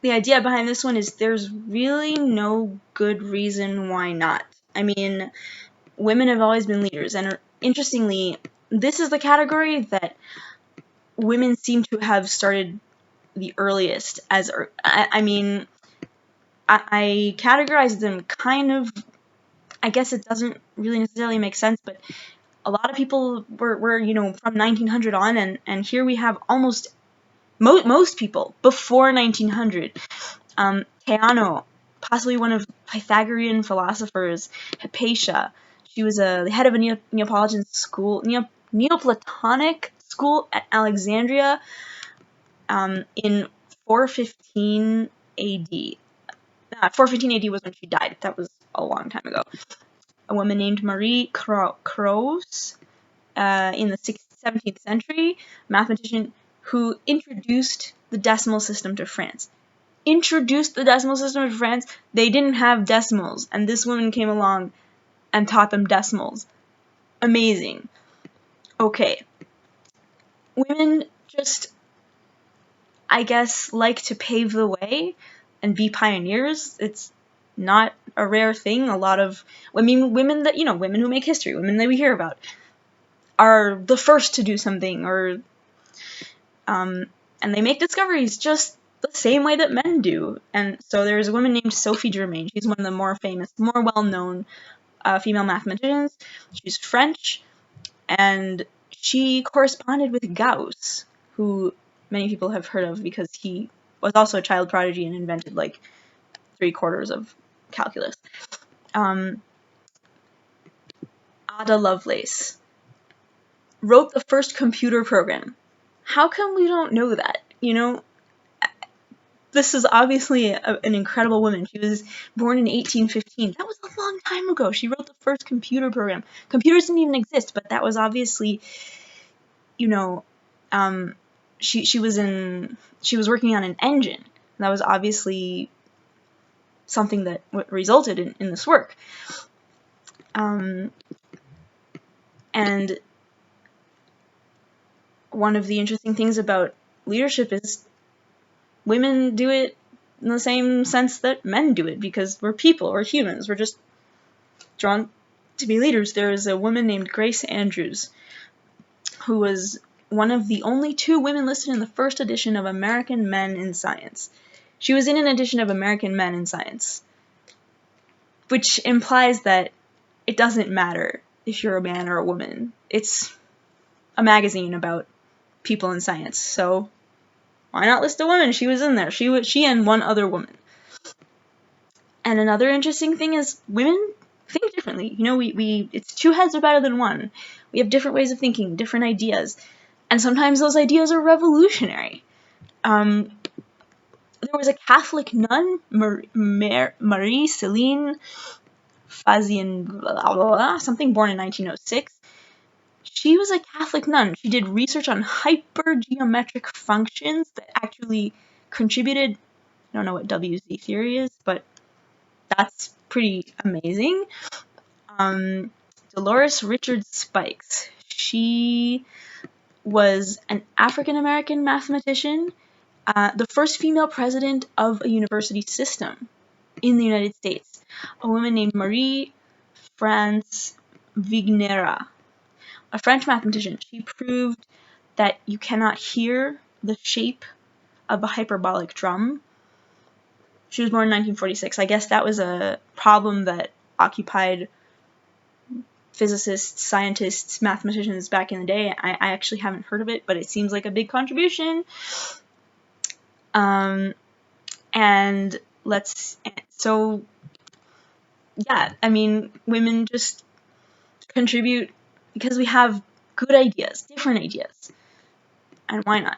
the idea behind this one is there's really no good reason why not. I mean, women have always been leaders, and interestingly, this is the category that women seem to have started the earliest. I mean, I categorize them kind of. I guess it doesn't really necessarily make sense, but a lot of people were from 1900 on, and here we have almost most people before 1900. Theano, possibly one of Pythagorean philosophers, Hypatia. She was the head of a Neapolitan school, Neoplatonic school at Alexandria in 415 AD. 415 AD was when she died. That was a long time ago. A woman named Marie Croce in the 17th century, mathematician who introduced the decimal system to France. Introduced the decimal system to France. They didn't have decimals, and this woman came along and taught them decimals. Amazing. Okay. Women just, I guess, like to pave the way and be pioneers. It's not a rare thing. A lot of women that, women who make history, women that we hear about, are the first to do something, or and they make discoveries just the same way that men do. And so there's a woman named Sophie Germain. She's one of the more famous, more well-known female mathematicians. She's French, and she corresponded with Gauss, who many people have heard of because he was also a child prodigy and invented like 3/4 of calculus. Ada Lovelace wrote the first computer program. How come we don't know that? This is obviously an incredible woman. She was born in 1815. That was a long time ago. She wrote the first computer program. Computers didn't even exist, but that was obviously, she was working on an engine. That was obviously something that resulted in this work. And one of the interesting things about leadership is women do it in the same sense that men do it, because we're people, we're humans, we're just drawn to be leaders. There is a woman named Grace Andrews, who was one of the only 2 women listed in the first edition of American Men in Science. She was in an edition of American Men in Science, which implies that it doesn't matter if you're a man or a woman. It's a magazine about people in science, so why not list a woman? She was in there. She and one other woman. And another interesting thing is women think differently. It's 2 heads are better than 1. We have different ways of thinking, different ideas, and sometimes those ideas are revolutionary. There was a Catholic nun, Marie Celine Fazien, something, born in 1906. She was a Catholic nun. She did research on hypergeometric functions that actually contributed. I don't know what WZ theory is, but that's pretty amazing. Dolores Richard Spikes. She was an African-American mathematician, the first female president of a university system in the United States, a woman named Marie France Vignera, a French mathematician. She proved that you cannot hear the shape of a hyperbolic drum. She was born in 1946. I guess that was a problem that occupied physicists, scientists, mathematicians back in the day. I actually haven't heard of it, but it seems like a big contribution. And women just contribute because we have good ideas, different ideas, and why not?